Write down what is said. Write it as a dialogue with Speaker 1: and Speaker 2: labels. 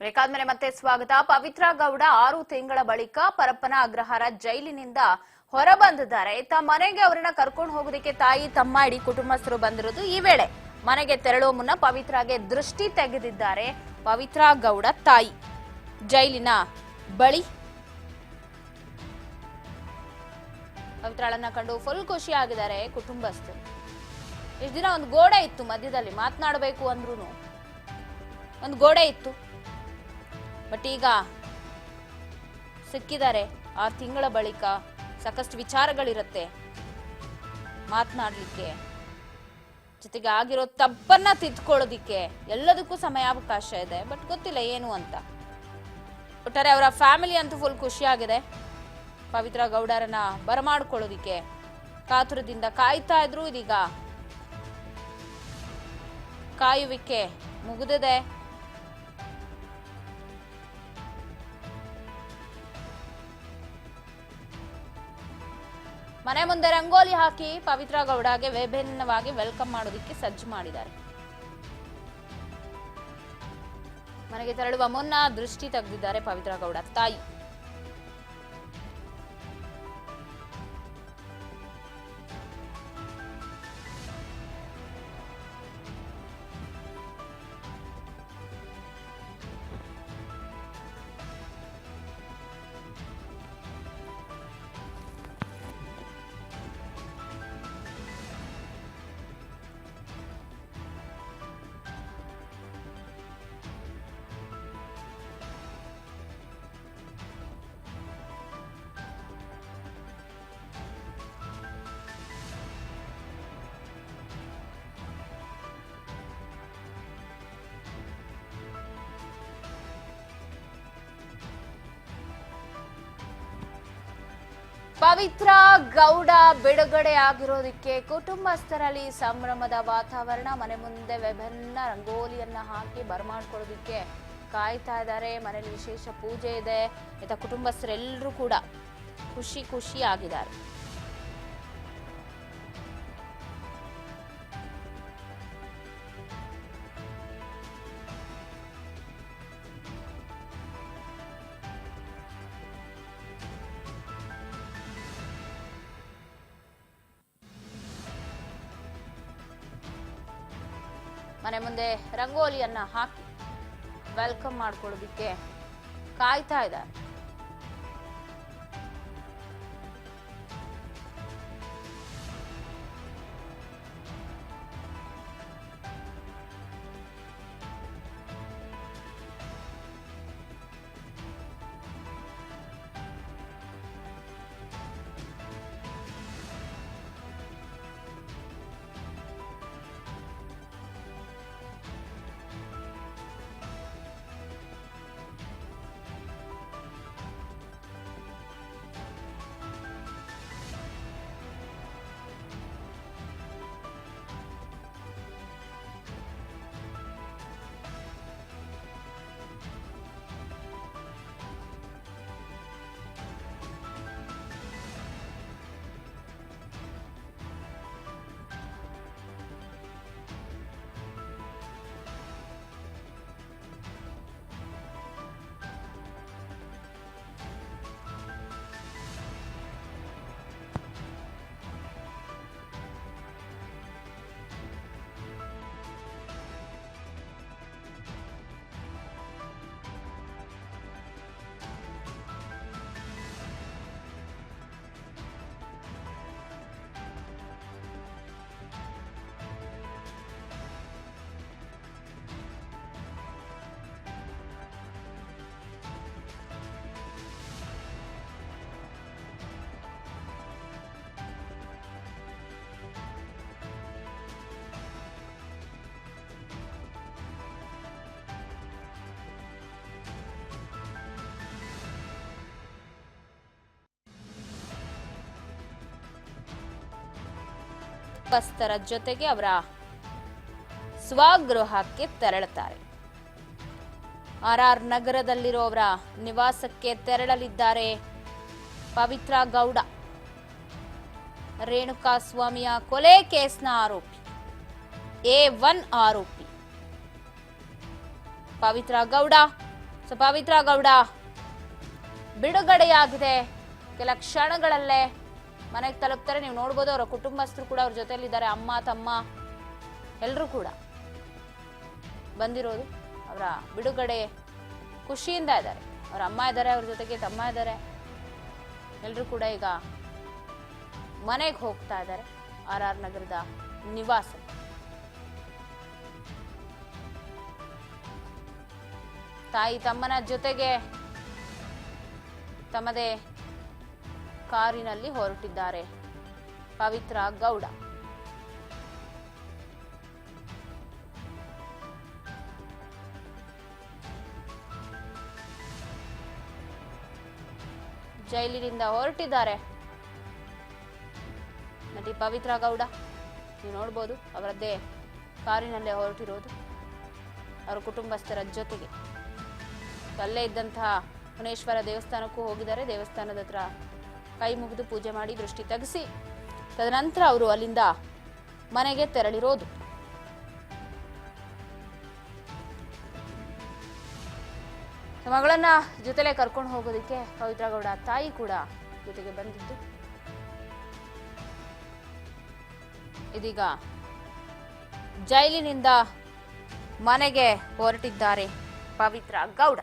Speaker 1: ಬೇಕಾದ್ಮೇಲೆ ಮತ್ತೆ ಸ್ವಾಗತ. ಪವಿತ್ರ ಗೌಡ 6 ತಿಂಗಳ ಬಳಿಕ ಪರಪ್ಪನ ಅಗ್ರಹಾರ ಜೈಲಿನಿಂದ ಹೊರಬಂದಿದ್ದಾರೆ. ತಮ್ಮ ಮನೆಗೆ ಅವರನ್ನ ಕರ್ಕೊಂಡು ಹೋಗೋದಕ್ಕೆ ತಾಯಿ, ತಮ್ಮ, ಇಡೀ ಕುಟುಂಬಸ್ಥರು ಬಂದಿರೋದು. ಈ ವೇಳೆ ಮನೆಗೆ ತೆರಳುವ ಮುನ್ನ ಪವಿತ್ರಾಗೆ ದೃಷ್ಟಿ ತೆಗೆದಿದ್ದಾರೆ ಪವಿತ್ರ ಗೌಡ ತಾಯಿ. ಜೈಲಿನ ಬಳಿ ಪವಿತ್ರಳನ್ನ ಕಂಡು ಫುಲ್ ಖುಷಿ ಆಗಿದ್ದಾರೆ ಕುಟುಂಬಸ್ಥರು. ಇಷ್ಟು ದಿನ ಒಂದು ಗೋಡೆ ಇತ್ತು ಮಧ್ಯದಲ್ಲಿ, ಮಾತನಾಡಬೇಕು ಅಂದ್ರೂ ಒಂದು ಗೋಡೆ ಇತ್ತು. ಬಟ್ ಈಗ ಸಿಕ್ಕಿದ್ದಾರೆ. 6 ತಿಂಗಳ ಬಳಿಕ ಸಾಕಷ್ಟು ವಿಚಾರಗಳಿರುತ್ತೆ ಮಾತನಾಡ್ಲಿಕ್ಕೆ, ಜೊತೆಗೆ ಆಗಿರೋ ತಪ್ಪನ್ನ ತಿದ್ಕೊಳ್ಳೋದಿಕ್ಕೆ ಎಲ್ಲದಕ್ಕೂ ಸಮಯಾವಕಾಶ ಇದೆ. ಬಟ್ ಗೊತ್ತಿಲ್ಲ ಏನು ಅಂತ. ಒಟ್ಟಾರೆ ಅವರ ಫ್ಯಾಮಿಲಿ ಅಂತೂ ಫುಲ್ ಖುಷಿಯಾಗಿದೆ. ಪವಿತ್ರ ಗೌಡರನ್ನ ಬರಮಾಡ್ಕೊಳ್ಳೋದಿಕ್ಕೆ ಕಾತುರದಿಂದ ಕಾಯ್ತಾ ಇದ್ರು. ಇದೀಗ ಕಾಯುವಿಕೆ ಮುಗಿದಿದೆ. ಮನೆ ಮುಂದೆ ರಂಗೋಲಿ ಹಾಕಿ ಪವಿತ್ರ ಗೌಡಗೆ ವಿಭಿನ್ನವಾಗಿ ವೆಲ್ಕಮ್ ಮಾಡೋದಿಕ್ಕೆ ಸಜ್ಜು ಮಾಡಿದ್ದಾರೆ. ಮನೆಗೆ ತೆರಳುವ ಮುನ್ನ ದೃಷ್ಟಿ ತೆಗೆದಿದ್ದಾರೆ ಪವಿತ್ರ ಗೌಡ ತಾಯಿ. ಪವಿತ್ರ ಗೌಡ ಬಿಡುಗಡೆ ಆಗಿರೋದಕ್ಕೆ ಕುಟುಂಬಸ್ಥರಲ್ಲಿ ಸಂಭ್ರಮದ ವಾತಾವರಣ. ಮನೆ ಮುಂದೆ ವಿಭಿನ್ನ ರಂಗೋಲಿಯನ್ನ ಹಾಕಿ ಬರಮಾಡ್ಕೊಳ್ಳೋದಿಕ್ಕೆ ಕಾಯ್ತಾ ಇದ್ದಾರೆ. ಮನೆಯಲ್ಲಿ ವಿಶೇಷ ಪೂಜೆ ಇದೆ. ಇತ್ತ ಕುಟುಂಬಸ್ಥರೆಲ್ಲರೂ ಕೂಡ ಖುಷಿ ಆಗಿದ್ದಾರೆ. ಮನೆ ಮುಂದೆ ರಂಗೋಲಿಯನ್ನ ಹಾಕಿ ವೆಲ್ಕಮ್ ಮಾಡ್ಕೊಳ್ಳೋದಿಕ್ಕೆ ಕಾಯ್ತಾ ಇದ್ದಾರೆ. ಕುಟುಂಬಸ್ಥರ ಜೊತೆಗೆ ಅವರ ಸ್ವಗೃಹಕ್ಕೆ ತೆರಳುತ್ತಾರೆ. RR ನಗರದಲ್ಲಿರೋ ಅವರ ನಿವಾಸಕ್ಕೆ ತೆರಳಲಿದ್ದಾರೆ ಪವಿತ್ರ ಗೌಡ. ರೇಣುಕಾ ಸ್ವಾಮಿಯ ಕೊಲೆ ಕೇಸ್ನ ಆರೋಪಿ, A1 ಆರೋಪಿ ಪವಿತ್ರ ಗೌಡ ಸೊ ಪವಿತ್ರ ಗೌಡ ಬಿಡುಗಡೆಯಾಗಿದೆ. ಕೆಲ ಕ್ಷಣಗಳಲ್ಲೇ ಮನೆಗೆ ತಲುಪ್ತಾರೆ. ನೀವು ನೋಡ್ಬೋದು ಅವರ ಕುಟುಂಬಸ್ಥರು ಕೂಡ ಅವ್ರ ಜೊತೆಲಿದ್ದಾರೆ. ಅಮ್ಮ ತಮ್ಮ ಎಲ್ಲರೂ ಕೂಡ ಬಂದಿರೋದು ಅವರ ಬಿಡುಗಡೆ ಖುಷಿಯಿಂದ ಇದ್ದಾರೆ. ಅವ್ರ ಅಮ್ಮ ಇದ್ದಾರೆ, ಅವ್ರ ಜೊತೆಗೆ ತಮ್ಮ ಇದ್ದಾರೆ. ಎಲ್ಲರೂ ಕೂಡ ಈಗ ಮನೆಗೆ ಹೋಗ್ತಾ ಇದ್ದಾರೆ. RR ನಗರದ ನಿವಾಸ. ತಾಯಿ ತಮ್ಮನ ಜೊತೆಗೆ ತಮ್ಮದೇ ಕಾರಿನಲ್ಲಿ ಹೊರಟಿದ್ದಾರೆ ಪವಿತ್ರ ಗೌಡ. ಜೈಲಿನಿಂದ ಹೊರಟಿದ್ದಾರೆ ನಟಿ ಪವಿತ್ರ ಗೌಡ. ನೀವು ನೋಡ್ಬೋದು ಅವರದ್ದೇ ಕಾರಿನಲ್ಲೇ ಹೊರಟಿರೋದು ಅವರ ಕುಟುಂಬಸ್ಥರ ಜೊತೆಗೆ. ಅಲ್ಲೇ ಇದ್ದಂತಹ ಮುನೇಶ್ವರ ದೇವಸ್ಥಾನಕ್ಕೂ ಹೋಗಿದ್ದಾರೆ. ದೇವಸ್ಥಾನದ ಹತ್ರ ಕೈ ಮುಗಿದು ಪೂಜೆ ಮಾಡಿ ದೃಷ್ಟಿ ತೆಗೆಸಿ ತದನಂತರ ಅವರು ಅಲ್ಲಿಂದ ಮನೆಗೆ ತೆರಳಿರೋದು. ಮಗಳನ್ನ ಜೊತೆಲೆ ಕರ್ಕೊಂಡು ಹೋಗೋದಕ್ಕೆ ಪವಿತ್ರ ಗೌಡ ತಾಯಿ ಕೂಡ ಜೊತೆಗೆ ಬಂದಿದ್ದು ಇದೀಗ ಜೈಲಿನಿಂದ ಮನೆಗೆ ಹೊರಟಿದ್ದಾರೆ ಪವಿತ್ರ ಗೌಡ.